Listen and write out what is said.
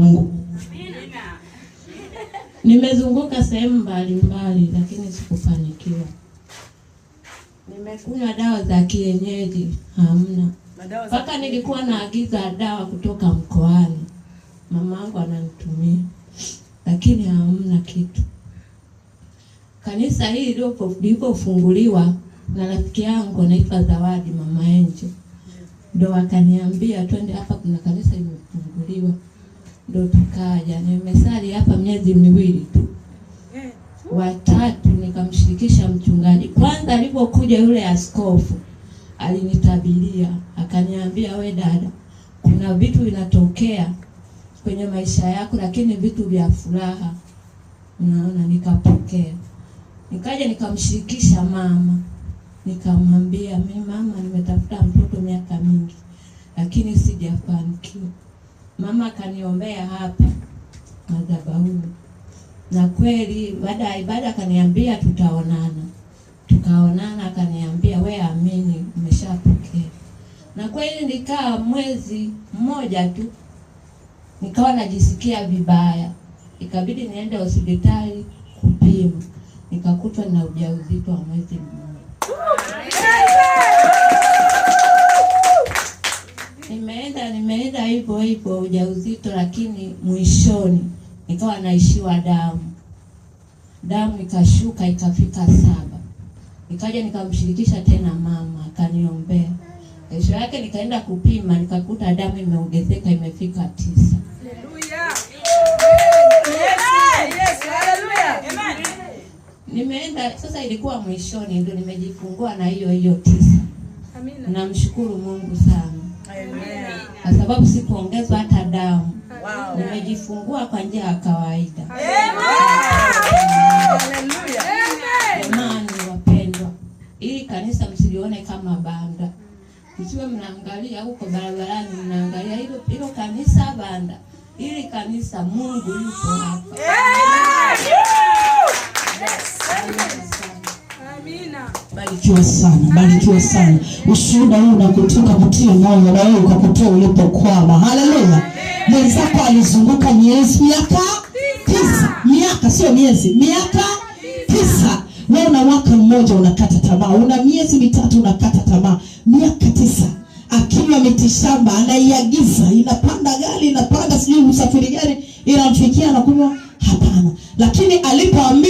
Mungu. Nimezunguka sehemu mbalimbali lakini sikufanikiwa. Nimekunywa dawa za kienyeji, hamna. Mpaka nilikuwa naagiza dawa kutoka mkoani. Mamangu ananitumia. Lakini hamna kitu. Kanisa hili lilipofunguliwa na rafiki yangu anaitwa Zawadi, Mama Enje. Ndio akaniambia twende hapa, kuna kanisa limefunguliwa. Ndio tukaja. Nimesali hapa miezi miwili tu. Watatu nikamshirikisha mchungaji. Kwanza alipokuja yule askofu alinitabiria, akaniambia, we dada, kuna vitu vinatokea kwenye maisha yako lakini vitu vya furaha. Unaona, nikapokea. Nikaja nikamshirikisha mama. Nikamwambia, mimi mama, nimetafuta mtoto miaka mingi lakini sijafanikiwa. Mama kaniombea hapa madhabahuni. Na kweli baada ya ibada akaniambia tutaonana. Tukaonana, akaniambia, we amini, umeshapokea. Na kweli nikaa mwezi mmoja tu nikawa najisikia vibaya. Ikabidi niende hospitali kupima. Nikakutwa na ujauzito wa mwezi mmoja. Nimeenda hivyo ujauzito, lakini mwishoni nikawa naishiwa damu. Damu ikashuka ikafika 7. Nikaja nikamshirikisha tena mama, akaniombea. Kesho yake nikaenda kupima, nikakuta damu imeongezeka, imefika 9. Haleluya. Yes, haleluya. Amen. Nimeenda sasa, ilikuwa mwishoni ndio nimejifungua na hiyo 9. Amina. Namshukuru Mungu sana. Amen. Kwa sababu sikuongezwa hata damu. Wow. Nimejifungua kwa njia ya kawaida. Haleluya. Jamani wapendwa, hili kanisa msilione kama banda. Msiwe mnaangalia huko barabarani, mnaangalia hilo kanisa banda. Hili kanisa Mungu yupo hapa. Amina. Barikiwa sana, barikiwa sana. Ushuhuda huu unakutoka kutia moyo na wewe ukakutoa ulipokwama. Haleluya. Mwenzako alizunguka miaka 9. Miaka sio miezi, miaka 9. Wewe una mwaka mmoja unakata tamaa. Una miezi 3 unakata tamaa. Miaka 9. Akinywa mitishamba anaiagiza, inapanda gari, inapanda sijui usafiri gani, inamfikia na kunywa, hapana. Lakini alipoamini